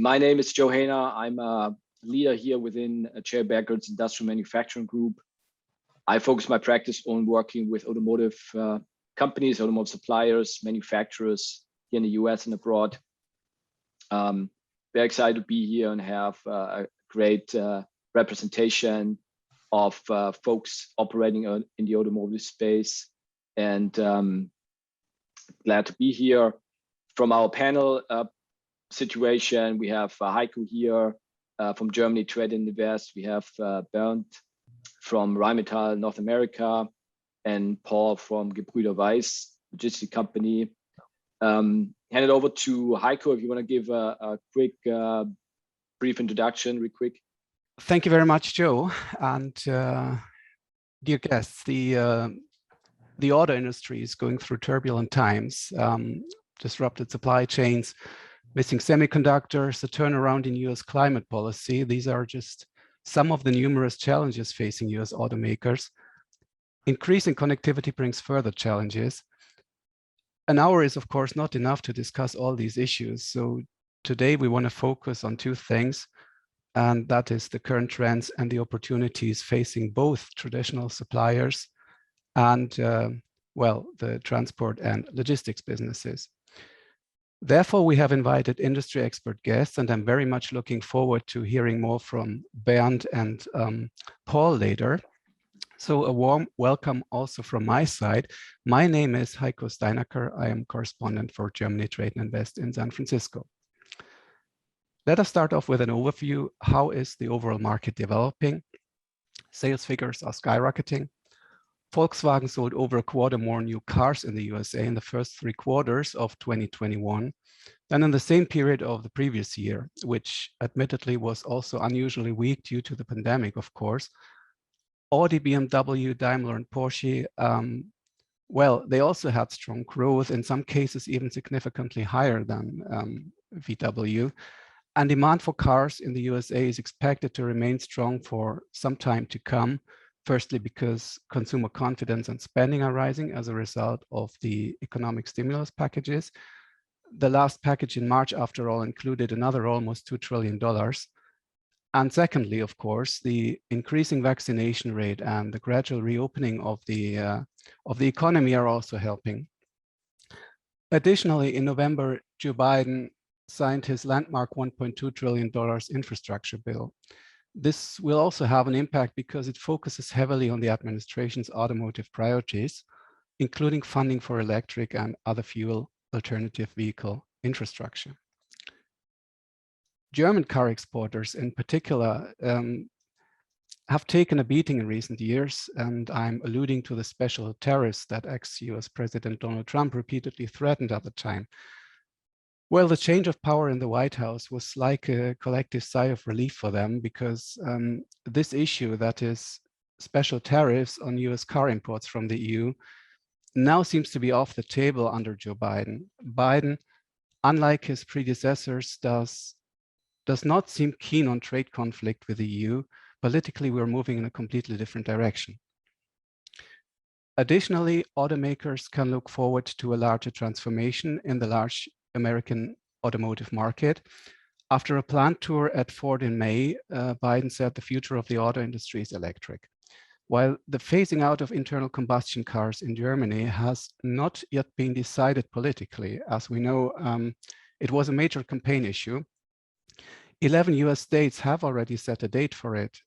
My name is Joe Hayner. I'm a leader here within J. Becker's Industrial Manufacturing Group. I focus my practice on working with automotive companies, automotive suppliers, manufacturers here in the US and abroad. Very excited to be here and have a great representation of folks operating in the automotive space. And glad to be here. From our panel situation, we have Heiko here from Germany, Trade and Invest. We have Bernd from Rheinmetall, North America, and Paul from Gebrüder Weiss, logistic company. Hand it over to Heiko if you want to give a quick, brief introduction, real quick. Thank you very much, Joe. And dear guests, the auto industry is going through turbulent times, disrupted supply chains, missing semiconductors, a turnaround in US climate policy. These are just some of the numerous challenges facing US automakers. Increasing connectivity brings further challenges. An hour is, of course, not enough to discuss all these issues. So today we want to focus on two things, and that is the current trends and the opportunities facing both traditional suppliers and, well, the transport and logistics businesses. Therefore, we have invited industry expert guests, and I'm very much looking forward to hearing more from Bernd and Paul later. So a warm welcome also from my side. My name is Heiko Steinacker. I am correspondent for Germany Trade and Invest in San Francisco. Let us start off with an overview. How is the overall market developing? Sales figures are skyrocketing. Volkswagen sold over a quarter more new cars in the USA in the first 3 quarters of 2021 than in the same period of the previous year, which admittedly was also unusually weak due to the pandemic, of course. Audi, BMW, Daimler, and Porsche, well, they also had strong growth, in some cases even significantly higher than VW. And demand for cars in the USA is expected to remain strong for some time to come. Firstly, because consumer confidence and spending are rising as a result of the economic stimulus packages. The last package in March, after all, included another almost $2 trillion. And secondly, of course, the increasing vaccination rate and the gradual reopening of the economy are also helping. Additionally, in November, Joe Biden signed his landmark $1.2 trillion infrastructure bill. This will also have an impact because it focuses heavily on the administration's automotive priorities, including funding for electric and other fuel alternative vehicle infrastructure. German car exporters in particular have taken a beating in recent years, and I'm alluding to the special tariffs that ex-US President Donald Trump repeatedly threatened at the time. Well, the change of power in the White House was like a collective sigh of relief for them, because this issue, that is special tariffs on US car imports from the EU, now seems to be off the table under Joe Biden. Biden, unlike his predecessors, does not seem keen on trade conflict with the EU. Politically, we're moving in a completely different direction. Additionally, automakers can look forward to a larger transformation in the large American automotive market. After a plant tour at Ford in May, Biden said the future of the auto industry is electric. While the phasing out of internal combustion cars in Germany has not yet been decided politically, as we know, it was a major campaign issue. 11 US states have already set a date for it.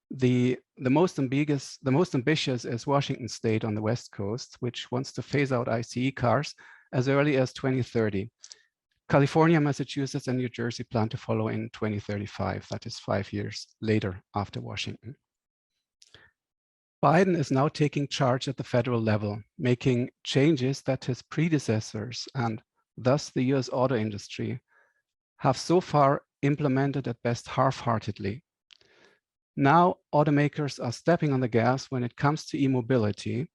The most ambitious is Washington State on the West Coast, which wants to phase out ICE cars as early as 2030. California, Massachusetts, and New Jersey plan to follow in 2035. That is 5 years later after Washington. Biden is now taking charge at the federal level, making changes that his predecessors and thus the US auto industry have so far implemented at best half-heartedly. Now, automakers are stepping on the gas when it comes to e-mobility.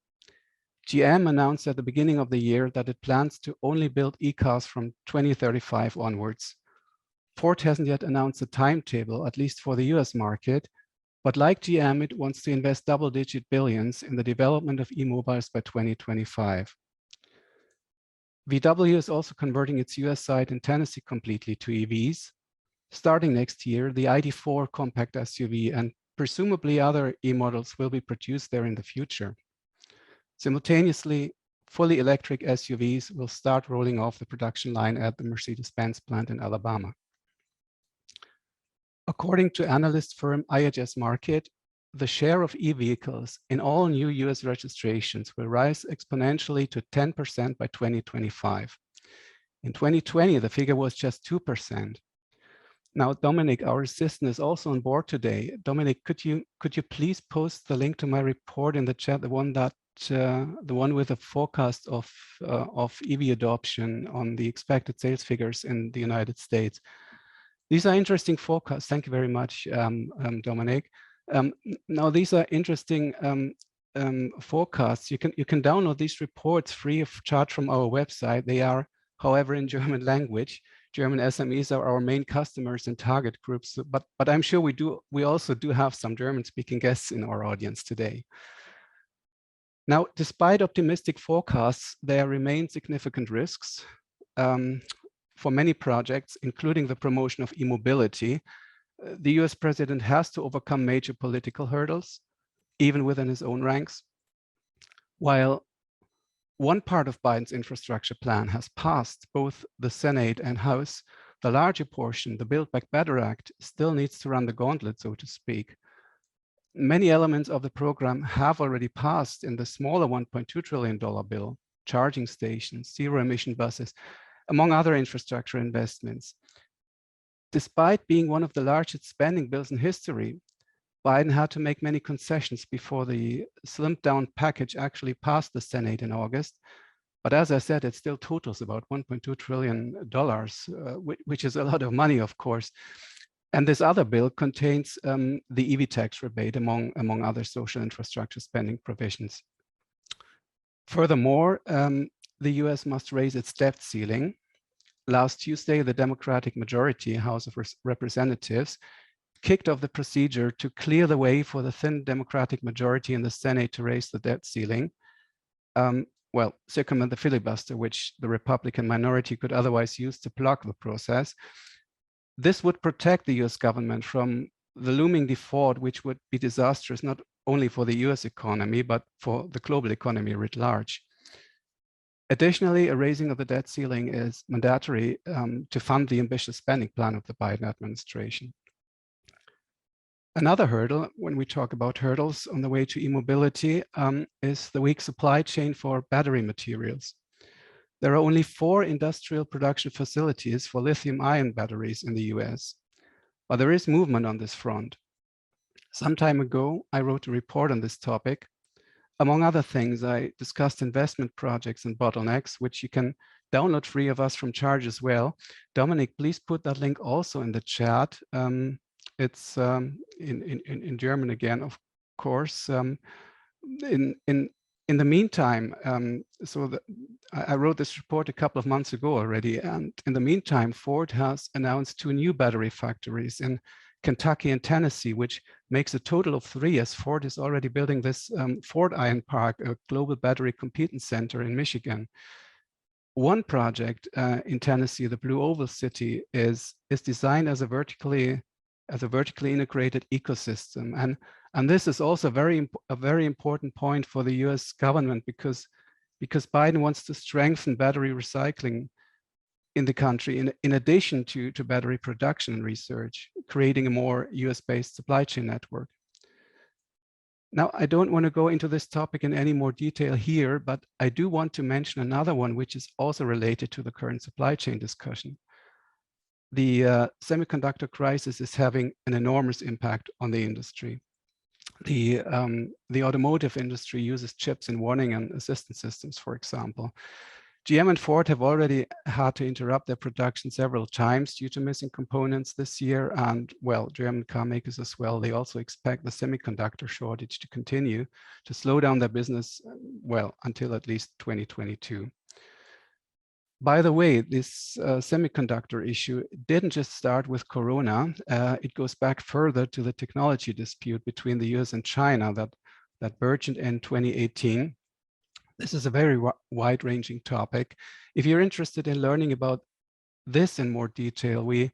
GM announced at the beginning of the year that it plans to only build e-cars from 2035 onwards. Ford hasn't yet announced a timetable, at least for the US market, but like GM, it wants to invest double-digit billions in the development of e-mobiles by 2025. VW is also converting its US site in Tennessee completely to EVs. Starting next year, the ID.4 compact SUV and presumably other e-models will be produced there in the future. Simultaneously, fully electric SUVs will start rolling off the production line at the Mercedes-Benz plant in Alabama. According to analyst firm IHS Markit, the share of e-vehicles in all new US registrations will rise exponentially to 10% by 2025. In 2020, the figure was just 2%. Now, Dominic, our assistant, is also on board today. Dominic, could you please post the link to my report in the chat, the one with the forecast of EV adoption on the expected sales figures in the United States? These are interesting forecasts. Thank you very much, Dominic. Now, these are interesting forecasts. You can download these reports free of charge from our website. They are, however, in German language. German SMEs are our main customers and target groups, but I'm sure we also do have some German-speaking guests in our audience today. Now, despite optimistic forecasts, there remain significant risks for many projects, including the promotion of e-mobility. The US president has to overcome major political hurdles, even within his own ranks. While one part of Biden's infrastructure plan has passed both the Senate and House, the larger portion, the Build Back Better Act, still needs to run the gauntlet, so to speak. Many elements of the program have already passed in the smaller $1.2 trillion bill, charging stations, zero-emission buses, among other infrastructure investments. Despite being one of the largest spending bills in history, Biden had to make many concessions before the slimmed down package actually passed the Senate in August. But as I said, it still totals about $1.2 trillion, which is a lot of money, of course. And this other bill contains the EV tax rebate, among other social infrastructure spending provisions. Furthermore, the US must raise its debt ceiling. Last Tuesday, the Democratic majority House of Representatives kicked off the procedure to clear the way for the thin Democratic majority in the Senate to raise the debt ceiling. Well, circumvent the filibuster, which the Republican minority could otherwise use to block the process. This would protect the US government from the looming default, which would be disastrous not only for the US economy, but for the global economy writ large. Additionally, a raising of the debt ceiling is mandatory to fund the ambitious spending plan of the Biden administration. Another hurdle, when we talk about hurdles on the way to e-mobility, is the weak supply chain for battery materials. There are only 4 industrial production facilities for lithium-ion batteries in the US, but there is movement on this front. Some time ago, I wrote a report on this topic. Among other things, I discussed investment projects and bottlenecks, which you can download free of us from charge as well. Dominic, please put that link also in the chat. It's in German again, of course. In the meantime, I wrote this report a couple of months ago already, and in the meantime, Ford has announced 2 new battery factories in Kentucky and Tennessee, which makes a total of 3, as Ford is already building this Ford Iron Park, a global battery competence center in Michigan. One project in Tennessee, the Blue Oval City, is designed as a vertically integrated ecosystem, and this is also a very important point for the U.S. government because Biden wants to strengthen battery recycling in the country, in addition to battery production and research, creating a more US-based supply chain network. Now, I don't want to go into this topic in any more detail here, but I do want to mention another one, which is also related to the current supply chain discussion. The semiconductor crisis is having an enormous impact on the industry. The automotive industry uses chips in warning and assistance systems, for example. GM and Ford have already had to interrupt their production several times due to missing components this year. And well, German car makers as well, they also expect the semiconductor shortage to continue to slow down their business, well, until at least 2022. By the way, this semiconductor issue didn't just start with Corona. It goes back further to the technology dispute between the US and China that burgeoned in 2018. This is a very wide-ranging topic. If you're interested in learning about this in more detail, we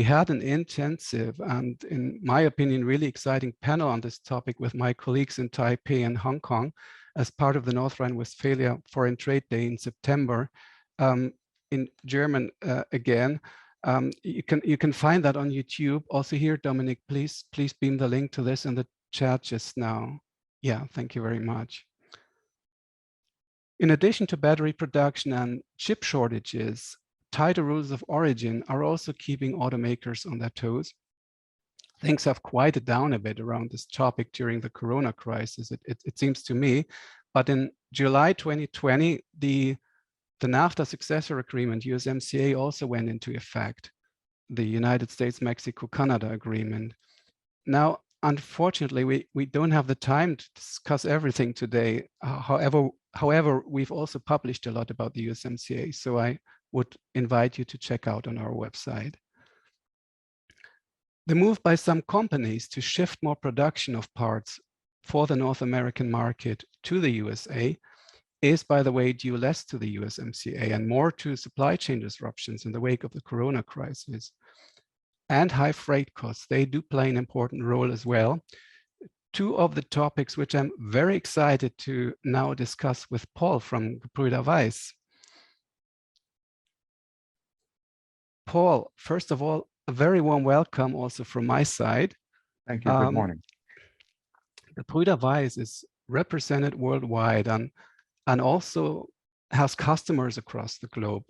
had an intensive and, in my opinion, really exciting panel on this topic with my colleagues in Taipei and Hong Kong as part of the North Rhine-Westphalia Foreign Trade Day in September. In German again. You can find that on YouTube. Also here, Dominic, please beam the link to this in the chat just now. Yeah, thank you very much. In addition to battery production and chip shortages, tighter rules of origin are also keeping automakers on their toes. Things have quieted down a bit around this topic during the Corona crisis, it seems to me. But in July 2020, the NAFTA successor agreement, USMCA, also went into effect, the United States-Mexico-Canada agreement. Now, unfortunately, we don't have the time to discuss everything today. However, we've also published a lot about the USMCA, so I would invite you to check out on our website. The move by some companies to shift more production of parts for the North American market to the USA is, by the way, due less to the USMCA and more to supply chain disruptions in the wake of the Corona crisis. And high freight costs, they do play an important role as well. Two of the topics which I'm very excited to now discuss with Paul from Gebrüder Weiss. Paul, first of all, a very warm welcome also from my side. Thank you. Good morning. Gebrüder Weiss is represented worldwide and also has customers across the globe.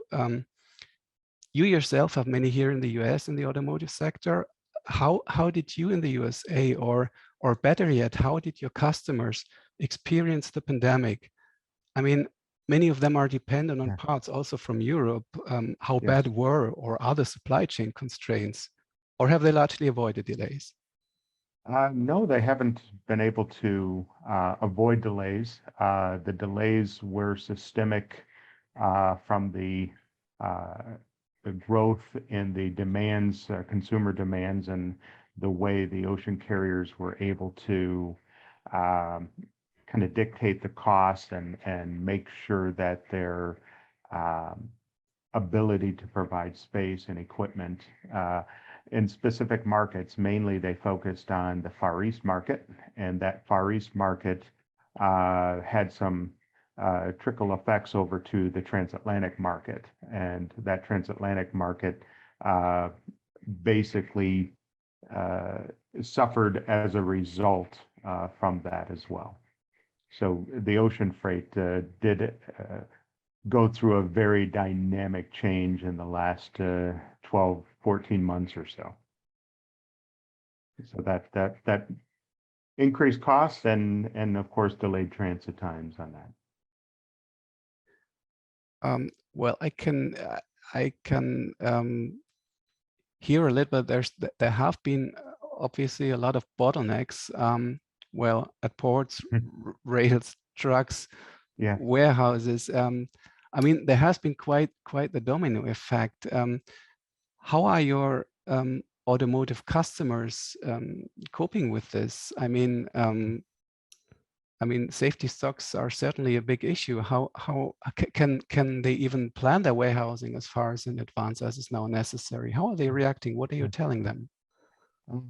You yourself have many here in the US in the automotive sector. How did you in the USA, or better yet, how did your customers experience the pandemic? I mean, many of them are dependent on parts also from Europe. How bad were or other supply chain constraints, or have they largely avoided delays? No, they haven't been able to avoid delays. The delays were systemic from the growth in the demands, consumer demands, and the way the ocean carriers were able to kind of dictate the cost and make sure that their ability to provide space and equipment in specific markets. Mainly they focused on the Far East market, and that Far East market had some trickle effects over to the transatlantic market, and that transatlantic market basically suffered as a result from that as well. So the ocean freight did go through a very dynamic change in the last 12, 14 months or so. So that increased costs and of course delayed transit times on that. Well, I can hear a little bit. There have been obviously a lot of bottlenecks. Well, at ports, rails, trucks, warehouses. I mean, there has been quite the domino effect. How are your automotive customers coping with this? I mean, safety stocks are certainly a big issue. How can they even plan their warehousing as far as in advance as is now necessary? How are they reacting? What are you telling them?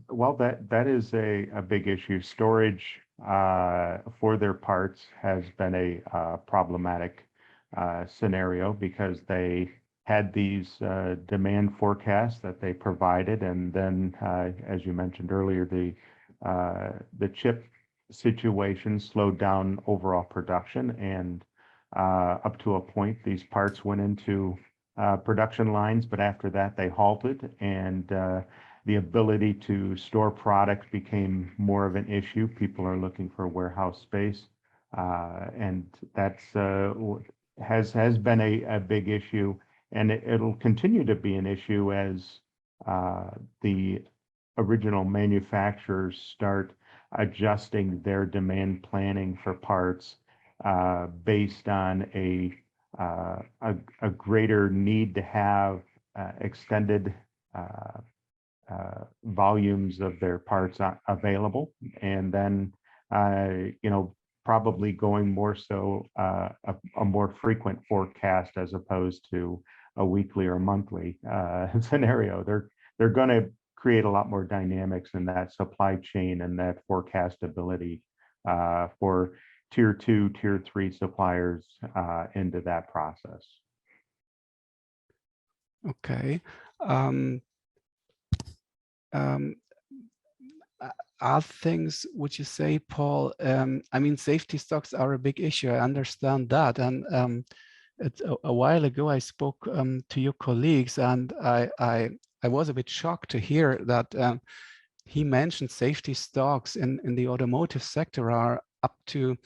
Well, that is a big issue. Storage for their parts has been a problematic scenario because they had these demand forecasts that they provided, and then, as you mentioned earlier, the chip situation slowed down overall production, and up to a point, these parts went into production lines, but after that, they halted, and the ability to store product became more of an issue. People are looking for warehouse space, and that's has been a big issue, and it'll continue to be an issue as the original manufacturers start adjusting their demand planning for parts based on a greater need to have extended volumes of their parts available, and then probably going more so a more frequent forecast as opposed to a weekly or monthly scenario. They're going to create a lot more dynamics in that supply chain and that forecastability for tier 2, tier 3 suppliers into that process. Okay. Are things, would you say, Paul? I mean, safety stocks are a big issue. I understand that. And it's a while ago, I spoke to your colleagues, and I was a bit shocked to hear that he mentioned safety stocks in the automotive sector are up to,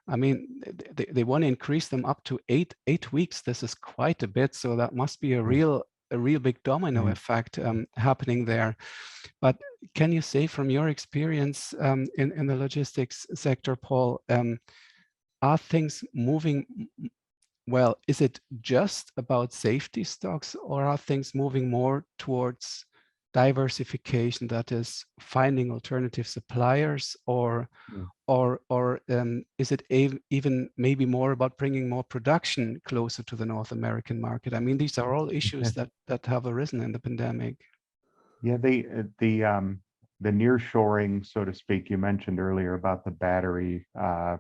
I mean, they want to increase them up to eight weeks. This is quite a bit. So that must be a real big domino effect happening there. But can you say from your experience in the logistics sector, Paul, are things moving? Well, is it just about safety stocks, or are things moving more towards diversification, that is finding alternative suppliers, or is it even maybe more about bringing more production closer to the North American market? I mean, these are all issues that have arisen in the pandemic. Yeah, the nearshoring, so to speak, you mentioned earlier about the battery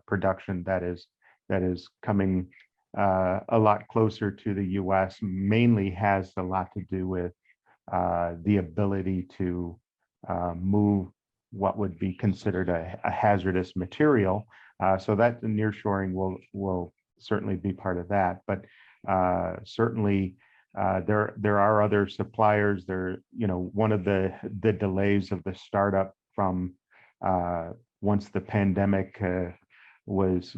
production that is coming a lot closer to the U.S. mainly has a lot to do with the ability to move what would be considered a hazardous material. So that the nearshoring will certainly be part of that. But certainly there are other suppliers. One of the delays of the startup from once the pandemic was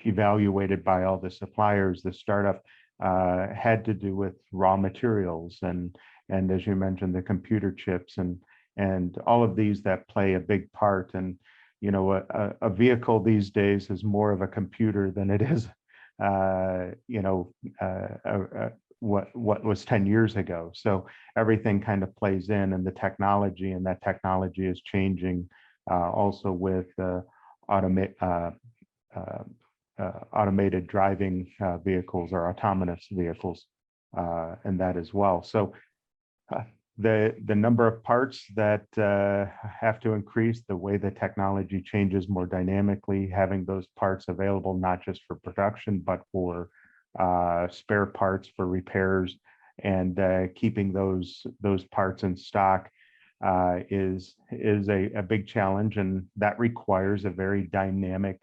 evaluated by all the suppliers, the startup had to do with raw materials and as you mentioned, the computer chips and all of these that play a big part. And a vehicle these days is more of a computer than it is what was 10 years ago. So everything kind of plays in, and the technology, and that technology is changing also with automated driving vehicles or autonomous vehicles and that as well. So the number of parts that have to increase, the way the technology changes more dynamically, having those parts available not just for production but for spare parts for repairs, and keeping those parts in stock is a big challenge, and that requires a very dynamic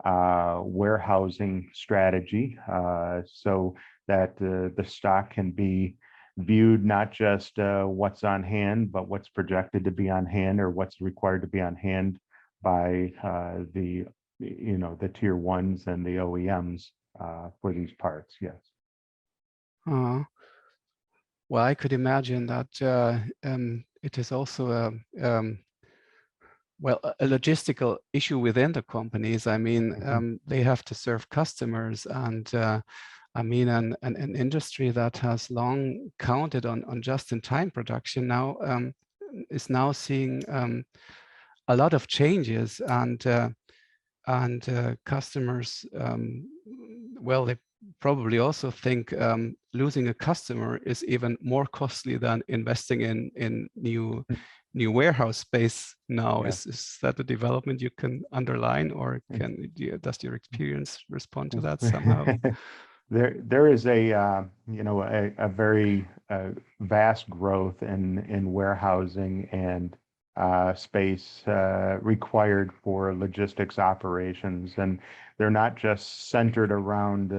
warehousing strategy so that the stock can be viewed not just what's on hand, but what's projected to be on hand or what's required to be on hand by the tier ones and the OEMs for these parts. Yes. Well, I could imagine that it is also a logistical issue within the companies. I mean, they have to serve customers, and I mean, an industry that has long counted on just-in-time production now is now seeing a lot of changes, and customers, well, they probably also think losing a customer is even more costly than investing in new warehouse space now. Yeah. Is that a development you can underline, or does your experience respond to that somehow? There is a very vast growth in warehousing and space required for logistics operations, and they're not just centered around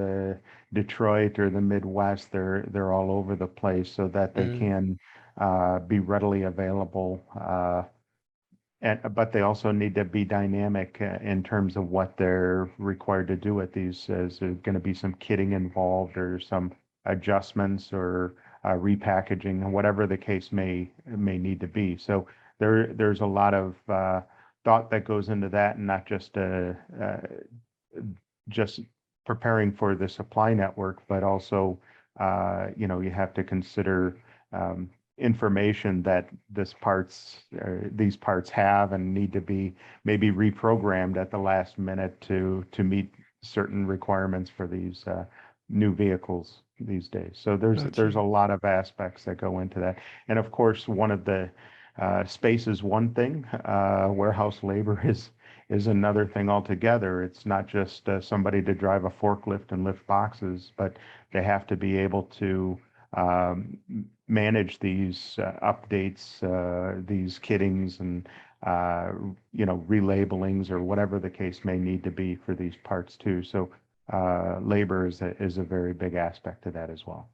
Detroit or the Midwest. They're all over the place so that they can be readily available. But they also need to be dynamic in terms of what they're required to do at these. Is there going to be some kitting involved, or some adjustments, or repackaging, and whatever the case may need to be. So there's a lot of thought that goes into that, and not just preparing for the supply network, but also you have to consider information that these parts have and need to be maybe reprogrammed at the last minute to meet certain requirements for these new vehicles these days. So there's a lot of aspects that go into that. And of course, one of the space is one thing, warehouse labor is another thing altogether. It's not just somebody to drive a forklift and lift boxes, but they have to be able to manage these updates, these kittings and relabelings or whatever the case may need to be for these parts too. So labor is a very big aspect to that as well.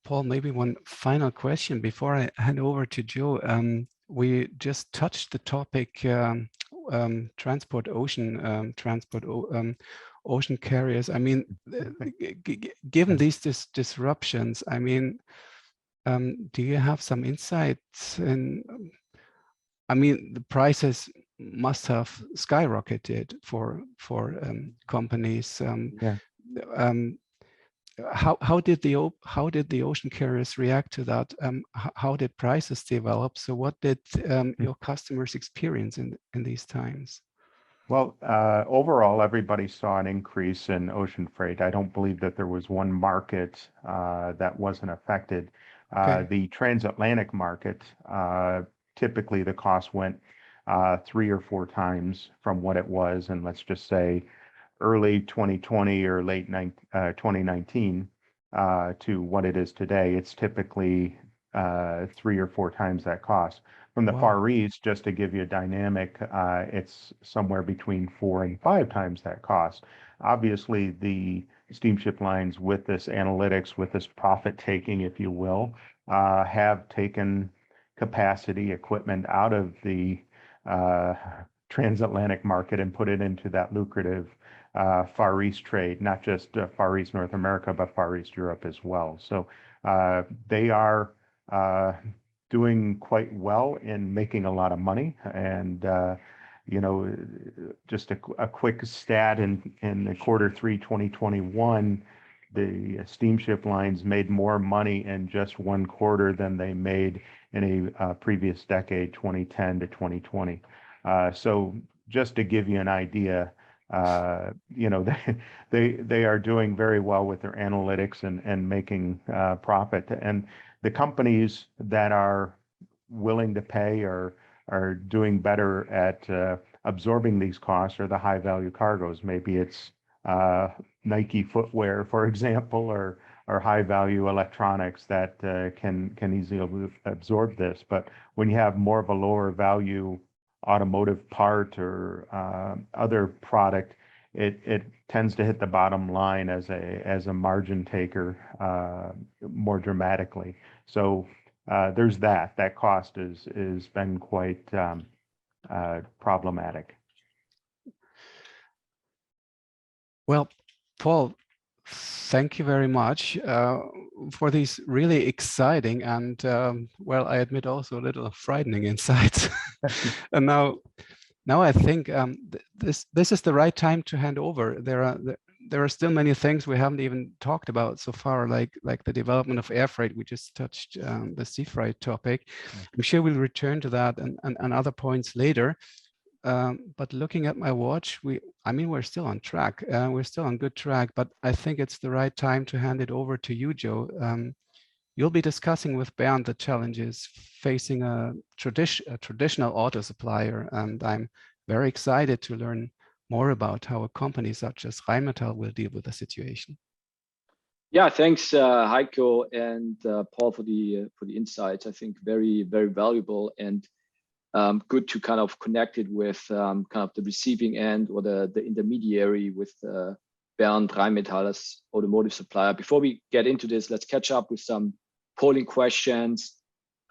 Paul, maybe one final question before I hand over to Joe. We just touched the topic transport ocean ocean carriers. I mean, given these disruptions, I mean, do you have some insights in? I mean, the prices must have skyrocketed for companies. How did the ocean carriers react to that? How did prices develop? So what did your customers experience in these times? Well, overall, everybody saw an increase in ocean freight. I don't believe that there was one market that wasn't affected. Okay. The transatlantic market, typically the cost went 3 or 4 times from what it was, and let's just say early 2020 or late 2019 to what it is today. It's typically 3 or 4 times that cost. From the Far East, just to give you a dynamic, it's somewhere between 4 and 5 times that cost. Obviously, the steamship lines with this analytics, with this profit taking, if you will, have taken capacity equipment out of the transatlantic market and put it into that lucrative Far East trade, not just Far East North America, but Far East Europe as well. So they are doing quite well in making a lot of money. And, just a quick stat in the Q3 2021, the steamship lines made more money in just one quarter than they made in a previous decade, 2010 to 2020. So just to give you an idea, they are doing very well with their analytics and making profit. And the companies that are willing to pay or are doing better at absorbing these costs are the high value cargoes. Maybe it's Nike footwear, for example, or high value electronics that can easily absorb this. But when you have more of a lower value automotive part or other product, it tends to hit the bottom line as a margin taker more dramatically. So there's that cost is been quite problematic. Well, Paul, thank you very much for these really exciting and, well, I admit also a little frightening insights. And now I think this is the right time to hand over. There are still many things we haven't even talked about so far, like the development of air freight. We just touched the sea freight topic. I'm sure we'll return to that and other points later. But looking at my watch, we're still on track. We're still on good track, but I think it's the right time to hand it over to you, Joe. You'll be discussing with Bernd the challenges facing a traditional auto supplier, and I'm very excited to learn more about how a company such as Rheinmetall will deal with the situation. Yeah, thanks, Heiko and Paul for the insights. I think very, very valuable and good to kind of connect it with kind of the receiving end or the intermediary with Bernd Rheinmetall as automotive supplier. Before we get into this, let's catch up with some polling questions.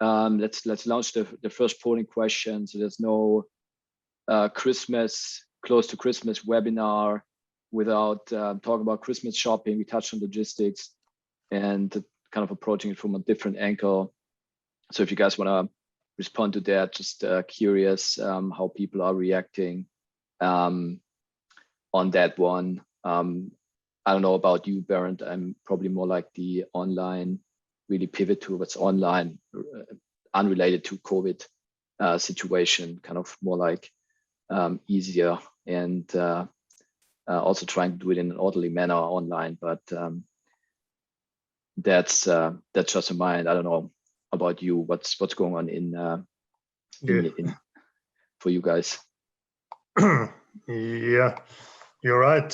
Let's launch the first polling question. So there's no close to Christmas webinar without talking about Christmas shopping. We touched on logistics and kind of approaching it from a different angle. So if you guys want to respond to that, just curious how people are reacting on that one. I don't know about you, Bernd. I'm probably more like the online really pivot towards online, unrelated to COVID situation, kind of more like easier, and also trying to do it in an orderly manner online. But that's just in mind. I don't know about you. What's going on in for you guys? Yeah, you're right.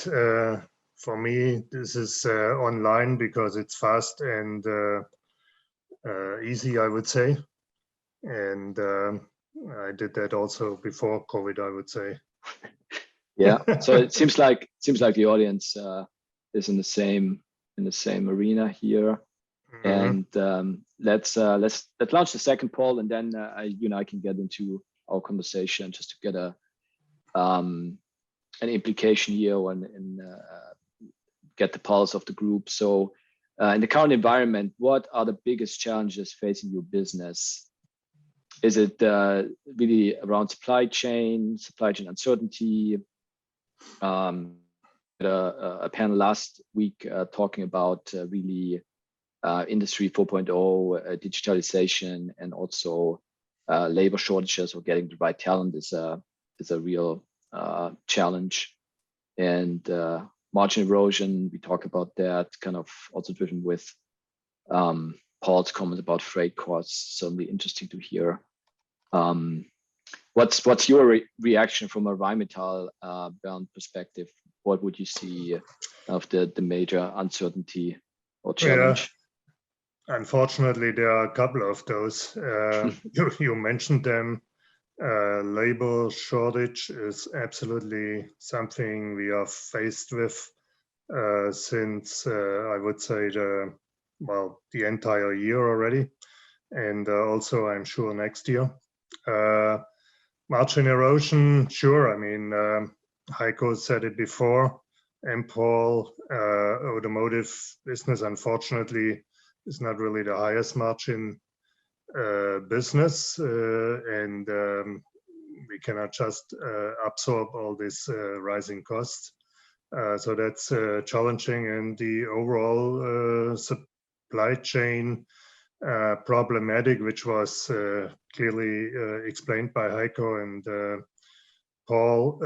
For me, this is online because it's fast and easy, I would say. And I did that also before COVID, I would say. Yeah. So it seems like the audience is in the same arena here. And let's launch the second poll, and then you and I can get into our conversation just to get an implication here and get the pulse of the group. So in the current environment, what are the biggest challenges facing your business? Is it really around supply chain uncertainty? A panel last week talking about really industry 4.0, digitalization, and also labor shortages, or getting the right talent is a real challenge. And margin erosion, we talk about that, kind of also driven with Paul's comment about freight costs. Certainly interesting to hear. What's your reaction from a Rheinmetall bound perspective? What would you see of the major uncertainty or challenge? Yeah. Unfortunately, there are a couple of those. You mentioned them. Labor shortage is absolutely something we are faced with since I would say the entire year already, and also I'm sure next year. Margin erosion, sure. I mean, Heiko said it before. And Paul, automotive business, unfortunately, is not really the highest margin business, and we cannot just absorb all these rising costs. So that's challenging, and the overall supply chain problematic, which was clearly explained by Heiko and Paul,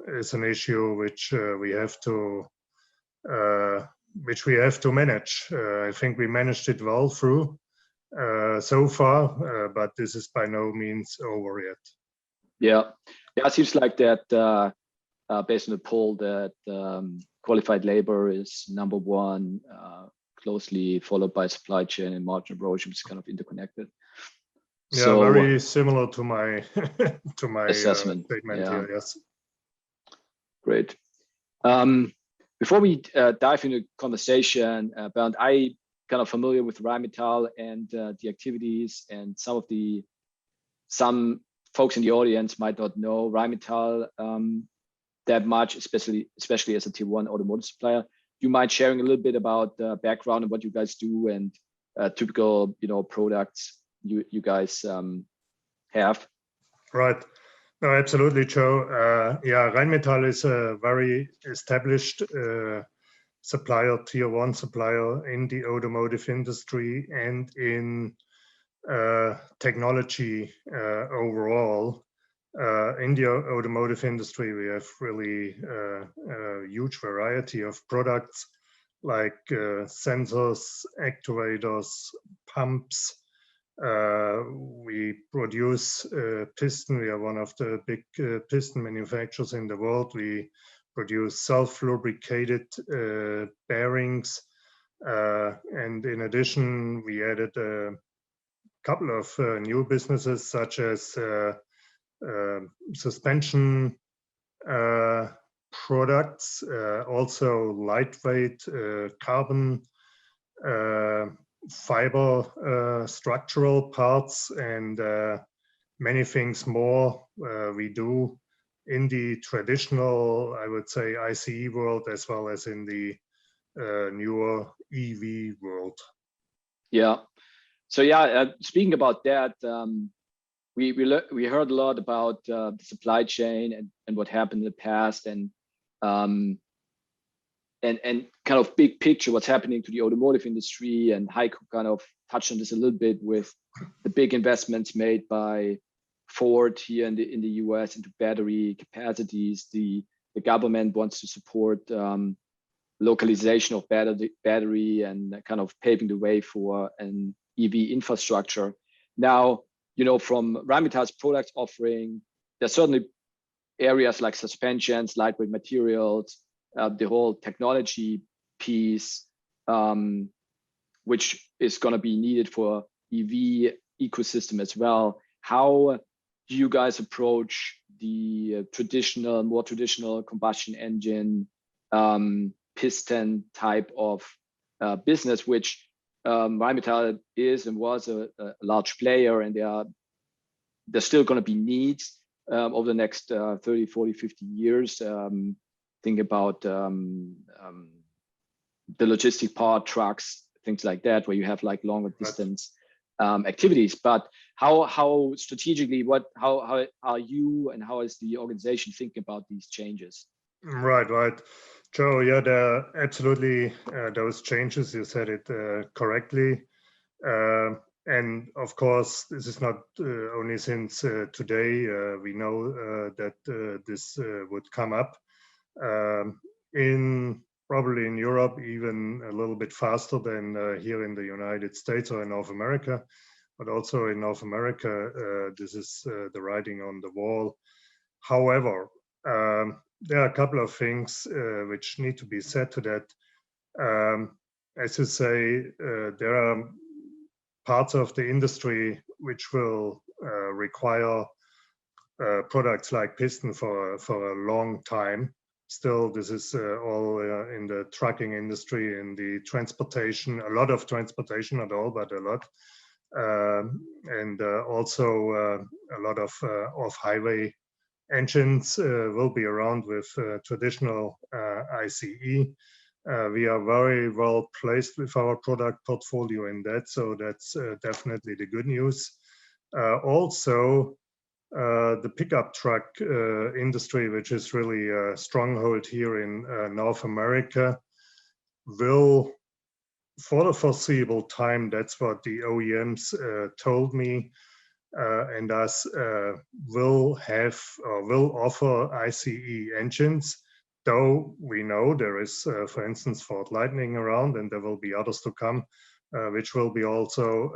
is an issue which we have to manage. I think we managed it well through so far, but this is by no means over yet. Yeah, it seems like that based on the poll that qualified labor is number one, closely followed by supply chain and margin erosion, is kind of interconnected. Yeah, so, very similar to my assessment. Statement here. Yes. Great. Before we dive into conversation, Bernd, I kind of familiar with Rheinmetall and the activities, and some folks in the audience might not know Rheinmetall that much, especially as a tier 1 automotive supplier. Do you mind sharing a little bit about the background and what you guys do and typical products you guys have? Right. No, absolutely, Joe. Yeah, Rheinmetall is a very established supplier, tier 1 supplier in the automotive industry and in technology overall. In the automotive industry, we have really a huge variety of products like sensors, actuators, pumps. We produce piston. We are one of the big piston manufacturers in the world. We produce self-lubricated bearings. And in addition, we added a couple of new businesses such as suspension products, also lightweight carbon fiber structural parts, and many things more we do in the traditional, I would say, ICE world as well as in the newer EV world. Yeah. So yeah, speaking about that, we heard a lot about the supply chain and what happened in the past, and and kind of big picture, what's happening to the automotive industry, and Heiko kind of touched on this a little bit with the big investments made by Ford here in the US into battery capacities. The government wants to support localization of battery and kind of paving the way for an EV infrastructure. Now, you know, from Rheinmetall's product offering, there's certainly areas like suspensions, lightweight materials, the whole technology piece, which is going to be needed for EV ecosystem as well. How do you guys approach the more traditional combustion engine piston type of business, which Rheinmetall is and was a large player, and there's still going to be needs over the next 30, 40, 50 years. Think about the logistic part, trucks, things like that, where you have like longer distance activities. But how strategically, how are you and how is the organization thinking about these changes? Right. Joe, yeah, there are absolutely those changes. You said it correctly. And of course, this is not only since today. We know that this would come up probably in Europe, even a little bit faster than here in the United States or in North America. But also in North America, this is the writing on the wall. However, there are a couple of things which need to be said to that. As you say, there are parts of the industry which will require products like piston for a long time. Still, this is all in the trucking industry, in the transportation, a lot of transportation, not all, but a lot. And also a lot of off-highway engines will be around with traditional ICE. We are very well placed with our product portfolio in that, so that's definitely the good news. Also, the pickup truck industry, which is really a stronghold here in North America, will, for the foreseeable time, that's what the OEMs told me, and thus will offer ICE engines, though we know there is, for instance, Ford Lightning around, and there will be others to come, which will be also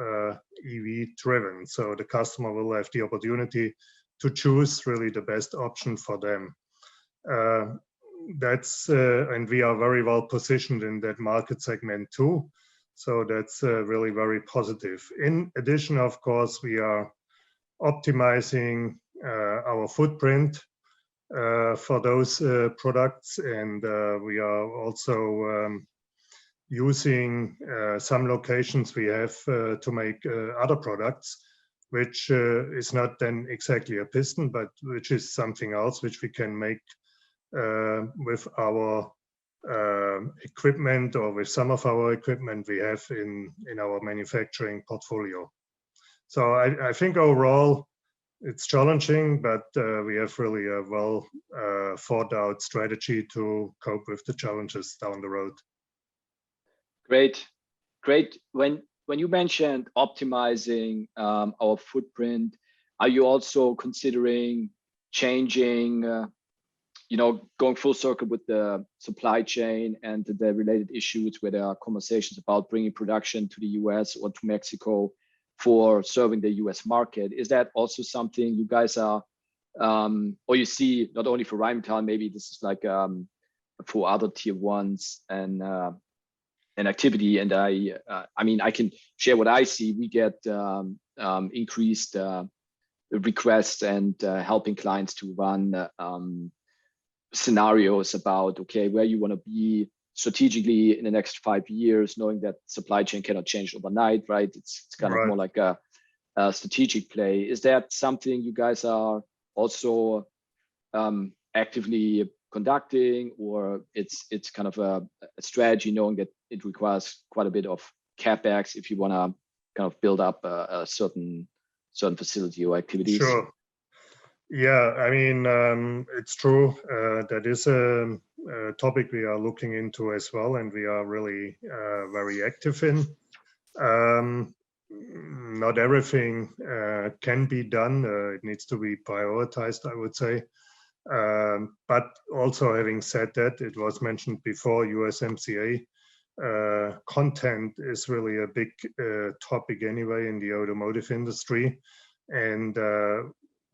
EV driven. So the customer will have the opportunity to choose really the best option for them. And we are very well positioned in that market segment too. So that's really very positive. In addition, of course, we are optimizing our footprint for those products, and we are also using some locations we have to make other products, which is not then exactly a piston, but which is something else which we can make with our equipment, or with some of our equipment we have in our manufacturing portfolio. So I think overall it's challenging, but we have really a well thought out strategy to cope with the challenges down the road. Great. When you mentioned optimizing our footprint, are you also considering changing, going full circle with the supply chain and the related issues, where there are conversations about bringing production to the US or to Mexico for serving the US market? Is that also something you guys are, or you see not only for Rheinmetall, maybe this is like for other tier ones and an activity? And I mean, I can share what I see. We get increased requests and helping clients to run scenarios about, okay, where you want to be strategically in the next 5 years, knowing that supply chain cannot change overnight, right? It's kind of more like a strategic play. Is that something you guys are also actively conducting, or it's kind of a strategy, knowing that it requires quite a bit of CapEx if you want to kind of build up a certain facility or activities? Sure. Yeah, I mean, it's true. That is a topic we are looking into as well, and we are really very active in. Not everything can be done. It needs to be prioritized, I would say. But also, having said that, it was mentioned before, USMCA content is really a big topic anyway in the automotive industry. And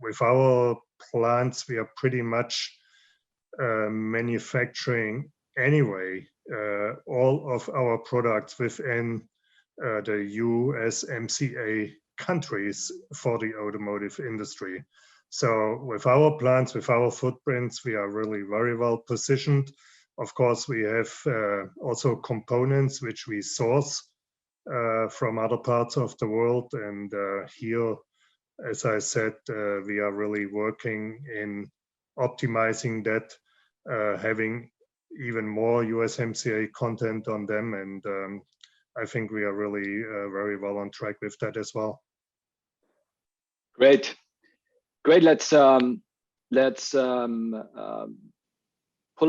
with our plants, we are pretty much manufacturing anyway all of our products within the USMCA countries for the automotive industry. So with our plants, with our footprints, we are really very well positioned. Of course, we have also components which we source from other parts of the world. And here, as I said, we are really working in optimizing that, having even more USMCA content on them. And I think we are really very well on track with that as well. Great. Let's pull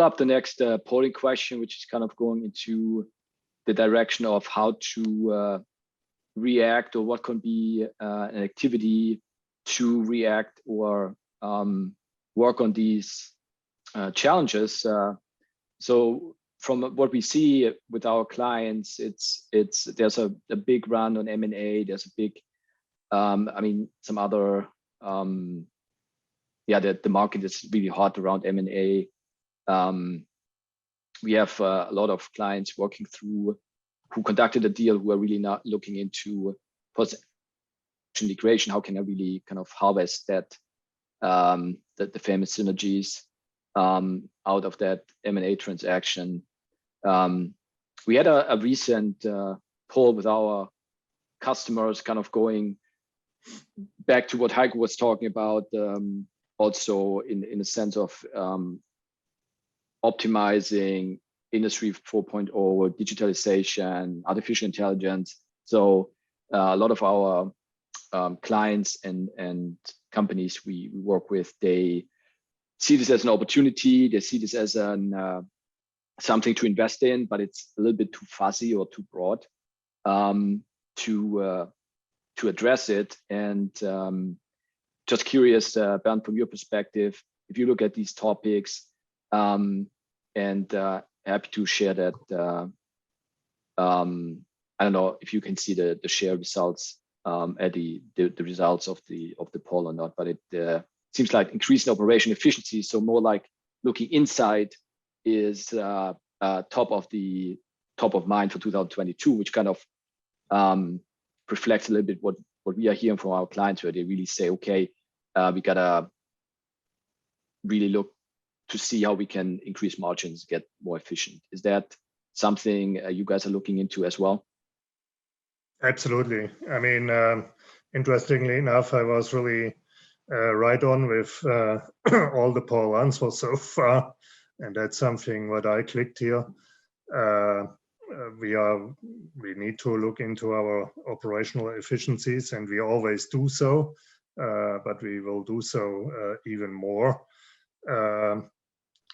up the next polling question, which is kind of going into the direction of how to react, or what can be an activity to react or work on these challenges. So from what we see with our clients, there's a big run on M&A. There's a big, some other, the market is really hot around M&A. We have a lot of clients working through who conducted a deal who are really not looking into post integration. How can I really kind of harvest that, the famous synergies out of that M&A transaction? We had a recent poll with our customers, kind of going back to what Heiko was talking about, also in the sense of optimizing Industry 4.0, digitalization, artificial intelligence. So a lot of our clients and companies we work with, they see this as an opportunity. They see this as something to invest in, but it's a little bit too fuzzy or too broad to address it. And just curious, Bernd, from your perspective, if you look at these topics, and happy to share that. I don't know if you can see the share results at the results of the poll or not, but it seems like increasing operation efficiency. So more like looking inside is top of mind for 2022, which kind of reflects a little bit what we are hearing from our clients, where they really say, okay, we gotta really look to see how we can increase margins, get more efficient. Is that something you guys are looking into as well? Absolutely. I mean, interestingly enough, I was really right on with all the poll answers so far, and that's something what I clicked here. We need to look into our operational efficiencies, and we always do so, but we will do so even more.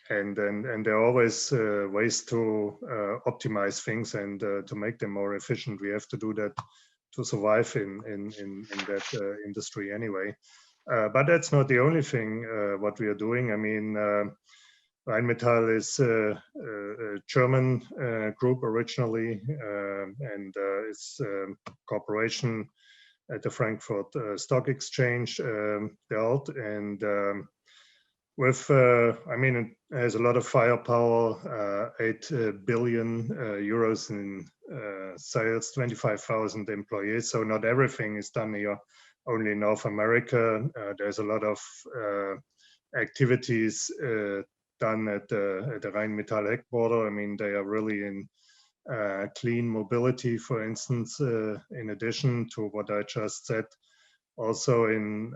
And there are always ways to optimize things and to make them more efficient. We have to do that to survive in that industry anyway. But that's not the only thing what we are doing. I mean, Rheinmetall is a German group originally, and it's a corporation at the Frankfurt Stock Exchange, dealt, and it has a lot of firepower, 8 billion euros in sales, 25,000 employees. So not everything is done here only in North America. There's a lot of activities done at the Rheinmetall headquarters. I mean, they are really in clean mobility, for instance, in addition to what I just said, also in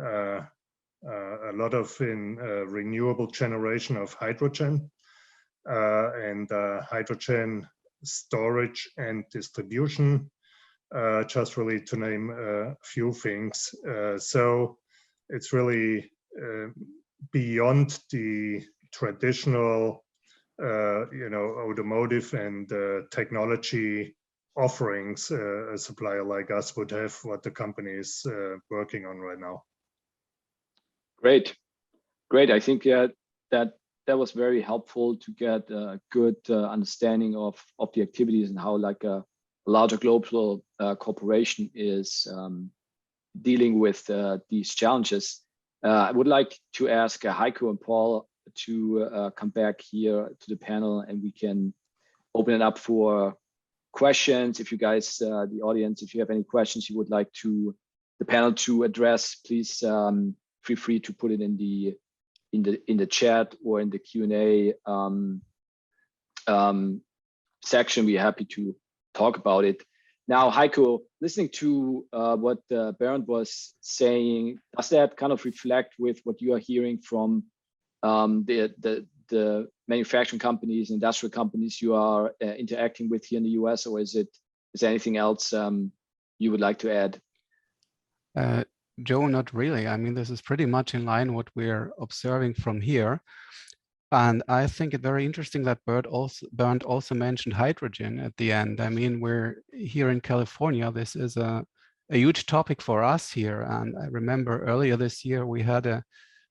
a lot of renewable generation of hydrogen and hydrogen storage and distribution, just really to name a few things. So it's really beyond the traditional automotive and technology offerings a supplier like us would have, what the company is working on right now. Great. I think that was very helpful to get a good understanding of the activities and how like a larger global corporation is dealing with these challenges. I would like to ask Heiko and Paul to come back here to the panel, and we can open it up for questions. If you guys, the audience, if you have any questions you would like the panel to address, please feel free to put it in the chat or in the Q&A section. We're happy to talk about it. Now, Heiko, listening to what Bernd was saying, does that kind of reflect with what you are hearing from the manufacturing companies, industrial companies you are interacting with here in the US, or is there anything else you would like to add? Joe, not really. I mean, this is pretty much in line what we're observing from here. And I think it's very interesting that Bernd also mentioned hydrogen at the end. I mean, we're here in California. This is a huge topic for us here. And I remember earlier this year, we had a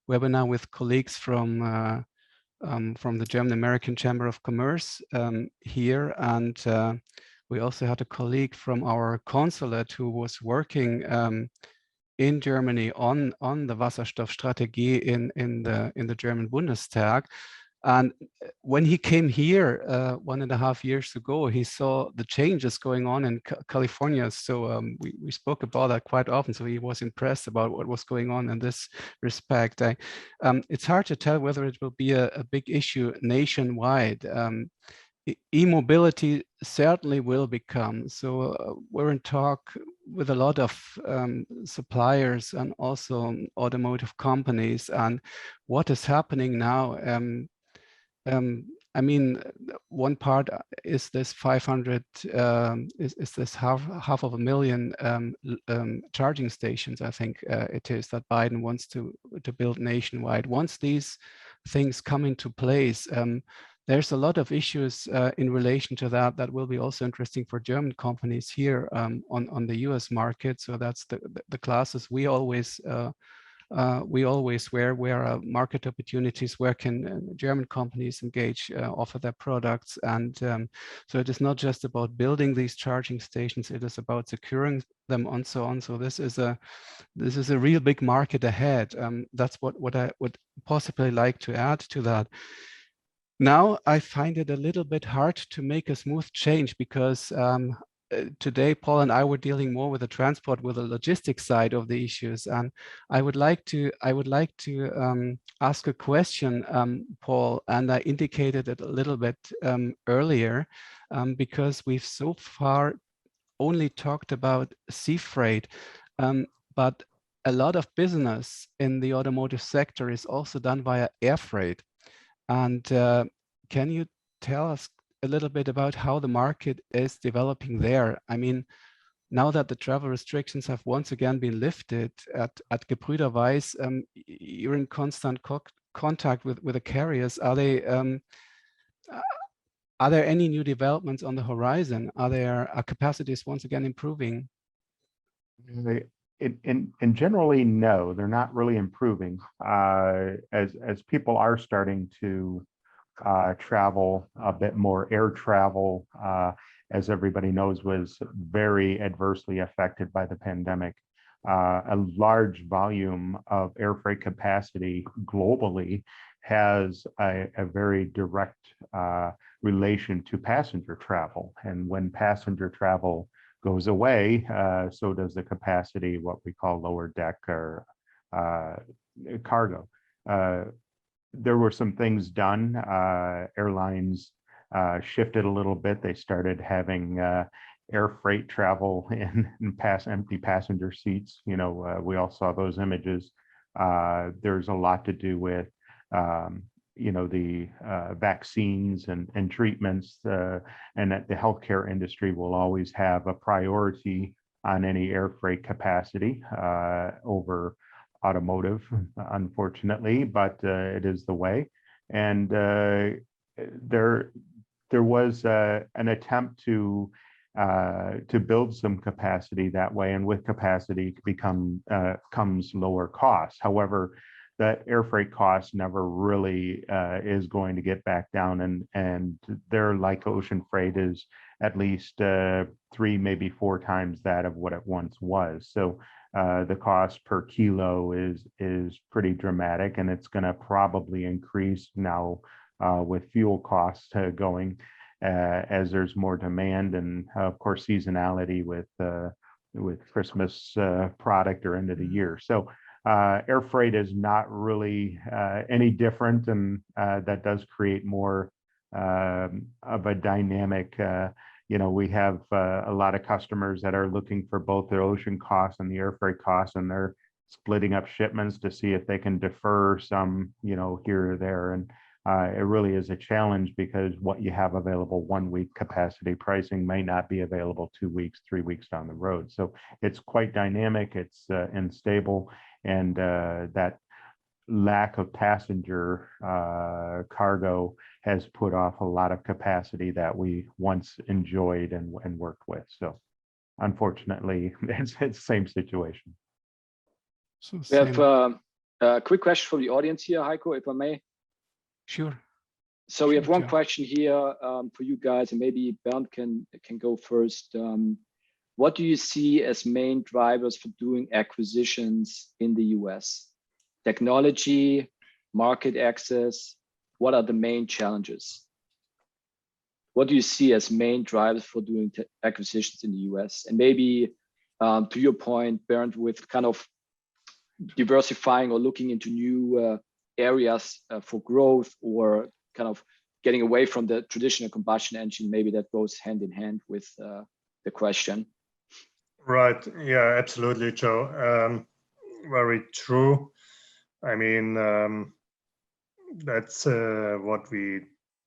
webinar with colleagues from the German American Chamber of Commerce here. And we also had a colleague from our consulate who was working in Germany on the Wasserstoffstrategie in the German Bundestag. And when he came here 1.5 years ago, he saw the changes going on in California. So we spoke about that quite often. So he was impressed about what was going on in this respect. It's hard to tell whether it will be a big issue nationwide. E-mobility certainly will become. So we're in talk with a lot of suppliers and also automotive companies. And what is happening now? I mean, one part is this 500, is this half of a million charging stations, I think it is, that Biden wants to build nationwide. Once these things come into place, there's a lot of issues in relation to that will be also interesting for German companies here on the US market. So that's the classes we always where are market opportunities, where can German companies engage, offer their products. And so it is not just about building these charging stations, it is about securing them and so on. So this is a real big market ahead. That's what I would possibly like to add to that. Now, I find it a little bit hard to make a smooth change because today, Paul and I were dealing more with the transport, with the logistics side of the issues. And I would like to ask a question, Paul, and I indicated it a little bit earlier, because we've so far only talked about sea freight, but a lot of business in the automotive sector is also done via air freight. And can you tell us a little bit about how the market is developing there? I mean, now that the travel restrictions have once again been lifted at Gebrüder Weiss, you're in constant contact with the carriers. Are there any new developments on the horizon? Are capacities once again improving? And generally, no, they're not really improving. As people are starting to travel a bit more, air travel, as everybody knows, was very adversely affected by the pandemic. A large volume of air freight capacity globally has a very direct relation to passenger travel. And when passenger travel goes away, so does the capacity, what we call lower deck or cargo. There were some things done. Airlines shifted a little bit. They started having air freight travel in empty passenger seats. You know, we all saw those images. There's a lot to do with you know, the vaccines and treatments, and that the healthcare industry will always have a priority on any air freight capacity over automotive, unfortunately, but it is the way. And there was an attempt to build some capacity that way, and with capacity comes lower costs. However, that air freight cost never really is going to get back down, and they're like ocean freight is at least 3, maybe 4 times that of what it once was. So the cost per kilo is pretty dramatic, and it's going to probably increase now with fuel costs going as there's more demand, and of course seasonality with Christmas product or end of the year. So air freight is not really any different, and that does create more of a dynamic. We have a lot of customers that are looking for both the ocean costs and the air freight costs, and they're splitting up shipments to see if they can defer some, here or there. And it really is a challenge, because what you have available 1 week capacity pricing may not be available 2 weeks, 3 weeks down the road. So it's quite dynamic, it's unstable, and that lack of passenger cargo has put off a lot of capacity that we once enjoyed and worked with. So unfortunately, it's the same situation. So we have a quick question from the audience here, Heiko, if I may. Sure. So we have one Joe. question here for you guys, and maybe Bernd can go first. What do you see as main drivers for doing acquisitions in the US? Technology, market access, what are the main challenges? What do you see as main drivers for doing acquisitions in the US? And maybe to your point, Bernd, with kind of diversifying or looking into new areas for growth, or kind of getting away from the traditional combustion engine, maybe that goes hand in hand with the question. Right. Yeah, absolutely, Joe. Very true. I mean, that's what we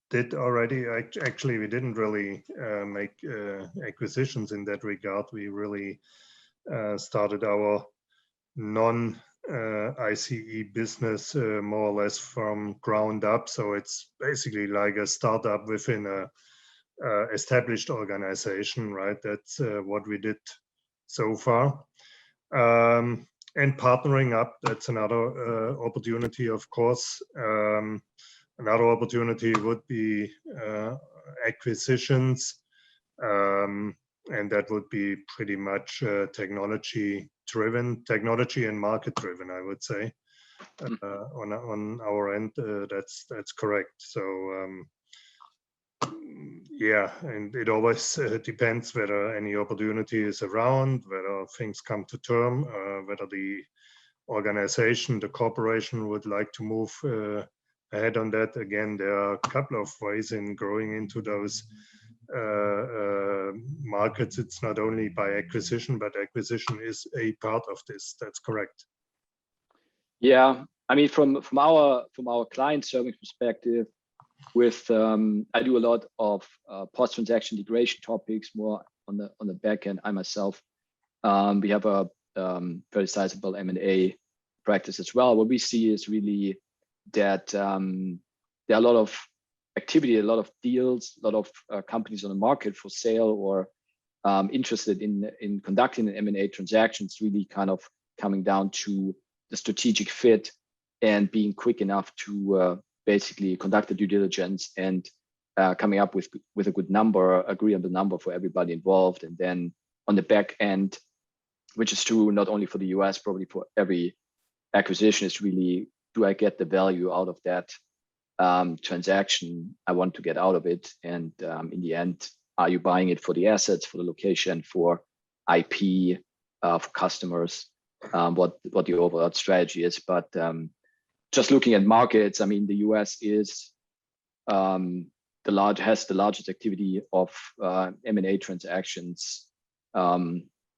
did already. Actually, we didn't really make acquisitions in that regard. We really started our non-ICE business more or less from ground up. So it's basically like a startup within a established organization, right? That's what we did so far. And partnering up, that's another opportunity, of course. Another opportunity would be acquisitions, and that would be pretty much technology and market driven, I would say. On our end, that's correct. So yeah, and it always depends whether any opportunity is around, whether things come to term, whether the organization, the corporation would like to move ahead on that. Again, there are a couple of ways in growing into those markets. It's not only by acquisition, but acquisition is a part of this. That's correct. Yeah, I mean, from our client service perspective, with I do a lot of post-transaction integration topics, more on the back end. I myself, we have a very sizable M&A practice as well. What we see is really that there are a lot of activity, a lot of deals, a lot of companies on the market for sale, or interested in conducting an M&A transactions, really kind of coming down to the strategic fit and being quick enough to basically conduct the due diligence and coming up with a good number, agree on the number for everybody involved. And then on the back end, which is true not only for the US, probably for every acquisition, is really, do I get the value out of that transaction I want to get out of it? And in the end, are you buying it for the assets, for the location, for IP, for customers, what the overall strategy is? But just looking at markets, I mean, the US is has the largest activity of M&A transactions,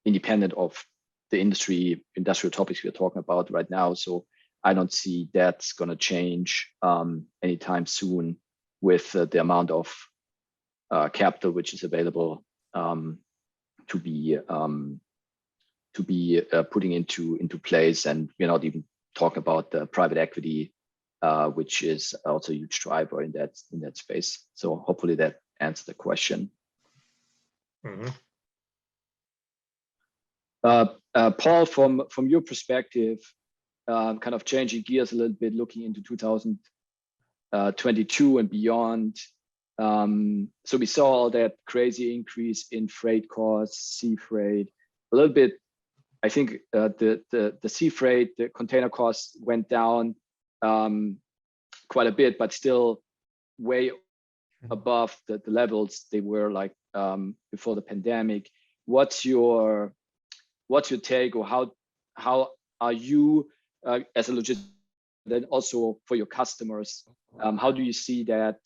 independent of the industrial topics we're talking about right now. So I don't see that's going to change anytime soon with the amount of capital which is available to be putting into place. And we're not even talking about the private equity which is also a huge driver in that space. So hopefully that answers the question. Mhm. Paul, from your perspective, kind of changing gears a little bit, looking into 2022 and beyond. So we saw all that crazy increase in freight costs, sea freight, a little bit. I think the sea freight, the container costs went down quite a bit, but still way above the levels they were like before the pandemic. What's your take, or how are you as a logistics, then also for your customers, how do you see that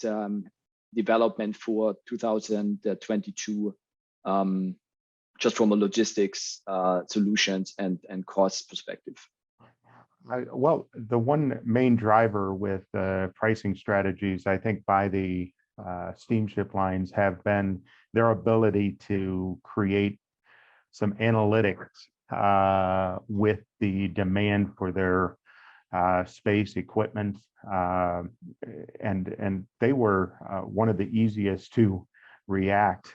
development for 2022, just from a logistics solutions and cost perspective? Well, the one main driver with pricing strategies, I think, by the steamship lines have been their ability to create some analytics with the demand for their space, equipment, and they were one of the easiest to react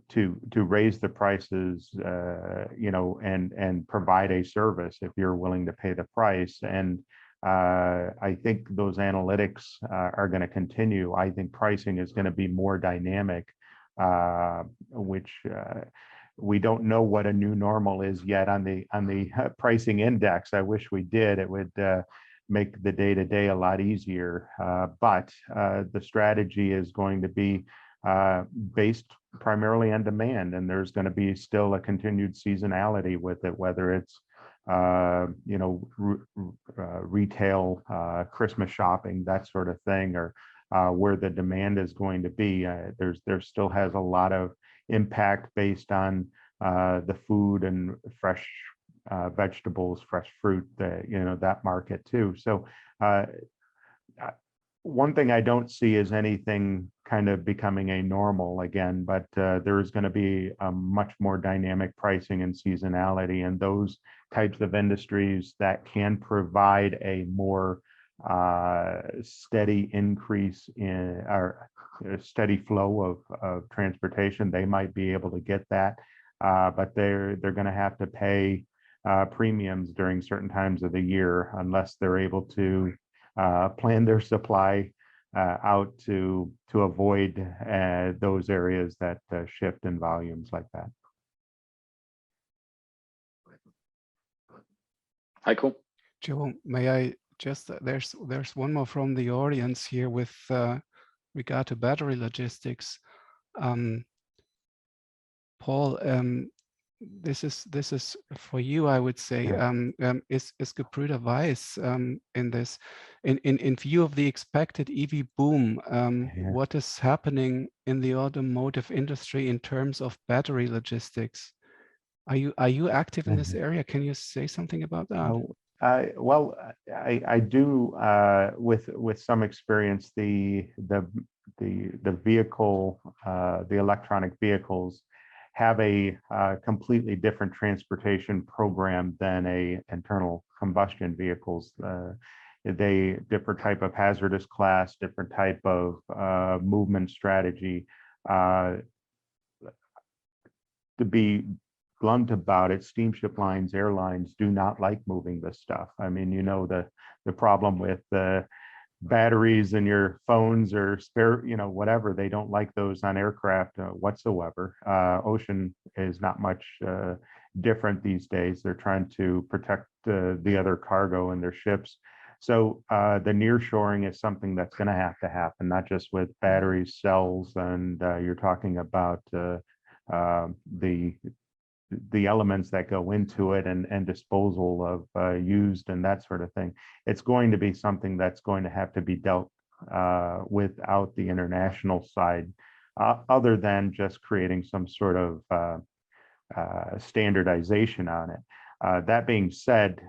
to raise the prices, and provide a service if you're willing to pay the price. And I think those analytics are going to continue. I think pricing is going to be more dynamic, which we don't know what a new normal is yet on the pricing index. I wish we did. It would make the day-to-day a lot easier. But the strategy is going to be based primarily on demand, and there's going to be still a continued seasonality with it, whether it's retail, Christmas shopping, that sort of thing, or where the demand is going to be. There still has a lot of impact based on the food and fresh vegetables, fresh fruit, that market too. So one thing I don't see is anything kind of becoming a normal again, but there is going to be a much more dynamic pricing and seasonality, and those types of industries that can provide a more steady increase in or steady flow of transportation, they might be able to get that, but they're going to have to pay premiums during certain times of the year unless they're able to plan their supply out to avoid those areas that shift in volumes like that. Heiko? Joe, may I just, there's one more from the audience here with regard to battery logistics. Paul, this is for you, I would say. Is Gebrüder Weiss in this, in view of the expected EV boom, what is happening in the automotive industry in terms of battery logistics? Are you active in this area? Can you say something about that? Well, I do with some experience. The vehicle, the electronic vehicles have a completely different transportation program than a internal combustion vehicles. They different type of hazardous class, different type of movement strategy. To be blunt about it, steamship lines, airlines do not like moving this stuff. I mean, the problem with the batteries in your phones or spare, whatever, they don't like those on aircraft whatsoever. Ocean is not much different these days. They're trying to protect the other cargo in their ships. So the nearshoring is something that's going to have to happen, not just with batteries, cells, and you're talking about the elements that go into it and disposal of used and that sort of thing. It's going to be something that's going to have to be dealt without the international side, other than just creating some sort of standardization on it. That being said,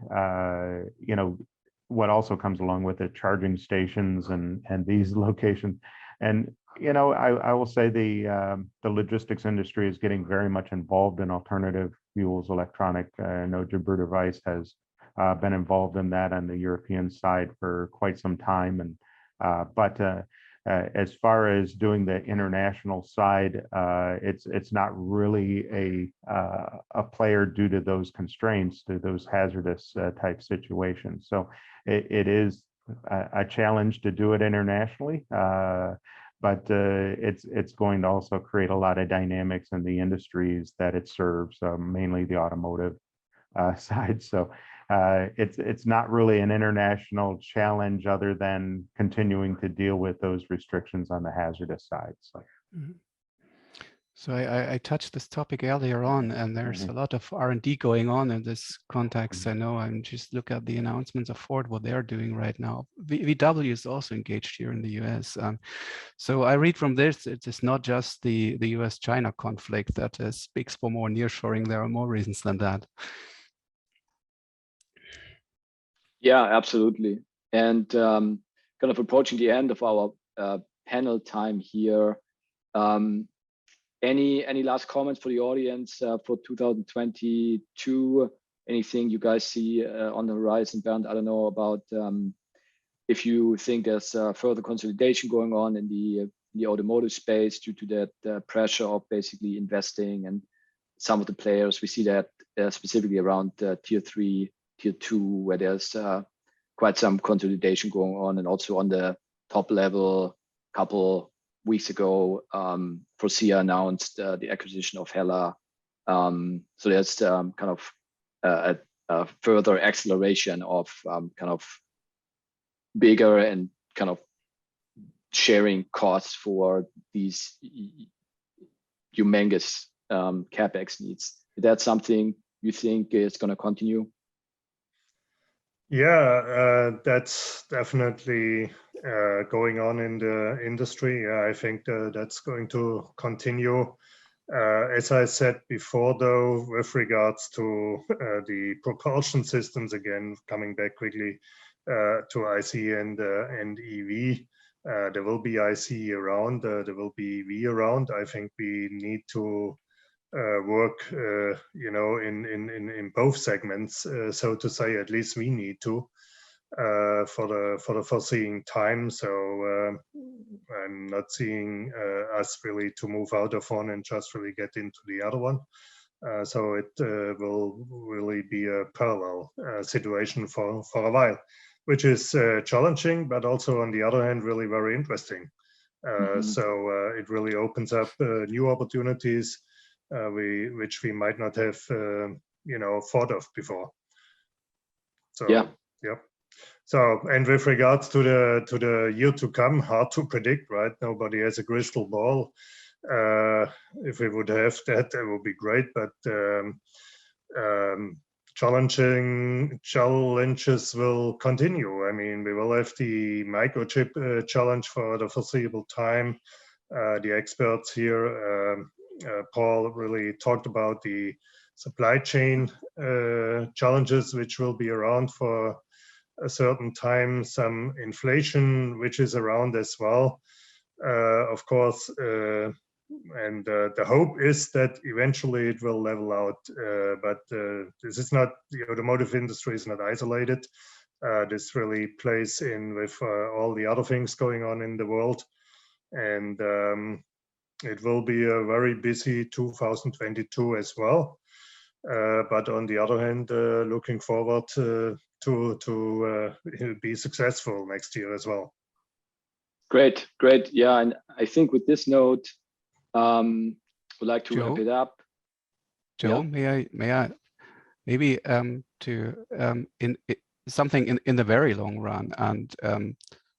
what also comes along with it, charging stations and these locations. And I will say the logistics industry is getting very much involved in alternative fuels, electronic. I know Gebrüder Weiss has been involved in that on the European side for quite some time. And but as far as doing the international side, it's not really a player due to those constraints, to those hazardous type situations. So it is a challenge to do it internationally, but it's going to also create a lot of dynamics in the industries that it serves, mainly the automotive side. So it's not really an international challenge other than continuing to deal with those restrictions on the hazardous side. So. Mm-hmm. So I touched this topic earlier on, and there's a lot of R&D going on in this context. I know, I'm just look at the announcements of Ford, what they're doing right now. VW is also engaged here in the US. So I read from this, it is not just the US-China conflict that speaks for more nearshoring. There are more reasons than that. Yeah, absolutely. And kind of approaching the end of our panel time here. Any last comments for the audience for 2022? Anything you guys see on the horizon, Bernd? I don't know about if you think there's further consolidation going on in the automotive space due to that pressure of basically investing, and some of the players, we see that specifically around tier 3, tier 2, where there's quite some consolidation going on, and also on the top level. Couple weeks ago, Faurecia announced the acquisition of Hella. So there's kind of a further acceleration of kind of bigger and kind of sharing costs for these humongous capex needs. Is that something you think is going to continue? Yeah, that's definitely going on in the industry. Yeah, I think that's going to continue. As I said before, though, with regards to the propulsion systems, again, coming back quickly to IC and EV, there will be IC around, there will be EV around. I think we need to work, you know, in both segments, so to say. At least we need to for the foreseeing time. So I'm not seeing us really to move out of one and just really get into the other one. So it will really be a parallel situation for a while, which is challenging, but also on the other hand, really very interesting. So it really opens up new opportunities which we might not have, you know, thought of before. So yeah. So, and with regards to the year to come, hard to predict, right? Nobody has a crystal ball. If we would have that, that would be great. But challenges will continue. I mean, we will have the microchip challenge for the foreseeable time. The experts here, Paul really talked about the supply chain challenges, which will be around for a certain time, some inflation, which is around as well, of course. And the hope is that eventually it will level out. But this is not, the automotive industry is not isolated. This really plays in with all the other things going on in the world. And it will be a very busy 2022 as well. But on the other hand, looking forward to be successful next year as well. Great. Yeah, and I think with this note, would like to wrap it up. Joe, yeah. may I maybe something in the very long run, and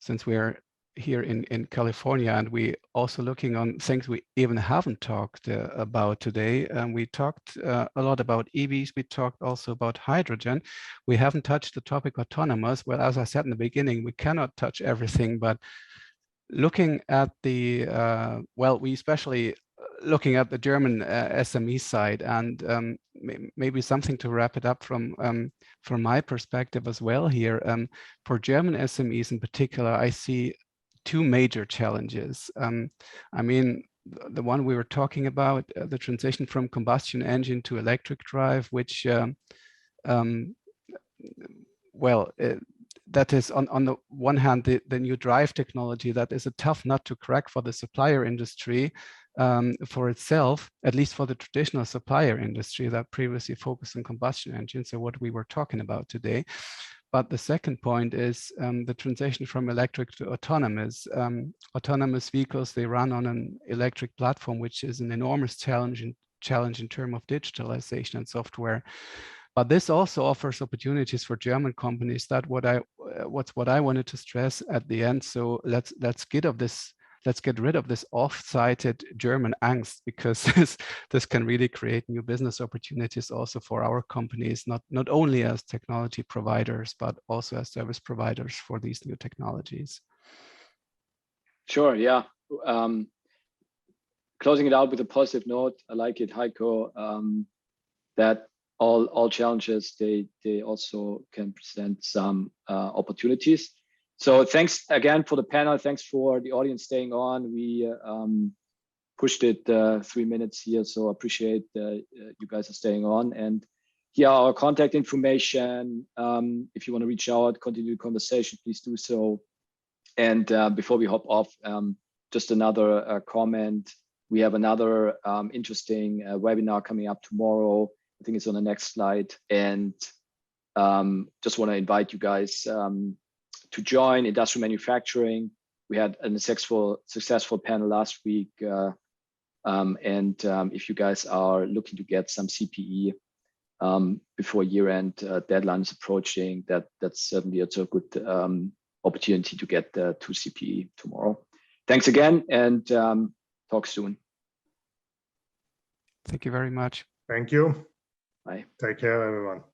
since we're here in California, and we also looking on things we even haven't talked about today. We talked a lot about EVs. We talked also about hydrogen. We haven't touched the topic autonomous. Well, as I said in the beginning, we cannot touch everything, but looking at the, well, we especially looking at the German SME side, and maybe something to wrap it up from my perspective as well here. For German SMEs in particular, I see two major challenges. I mean, the one we were talking about, the transition from combustion engine to electric drive, which well, that is on the one hand, the new drive technology, that is a tough nut to crack for the supplier industry for itself, at least for the traditional supplier industry that previously focused on combustion engines, so what we were talking about today. But the second point is the transition from electric to autonomous. Autonomous vehicles, they run on an electric platform, which is an enormous challenge in terms of digitalization and software. But this also offers opportunities for German companies. That what I wanted to stress at the end. So let's get rid of this off-cited German angst, because this can really create new business opportunities also for our companies, not only as technology providers, but also as service providers for these new technologies. Sure, yeah. Closing it out with a positive note, I like it, Heiko, that all challenges, they also can present some opportunities. So thanks again for the panel. Thanks for the audience staying on. We pushed it 3 minutes here, so appreciate you guys are staying on. And here are our contact information. If you want to reach out, continue the conversation, please do so. And before we hop off, just another comment. We have another interesting webinar coming up tomorrow. I think it's on the next slide. And just want to invite you guys to join industrial manufacturing. We had a successful panel last week. If you guys are looking to get some CPE before year-end deadline is approaching, that's certainly a good opportunity to get to CPE tomorrow. Thanks again, and talk soon. Thank you very much. Thank you. Bye. Take care, everyone.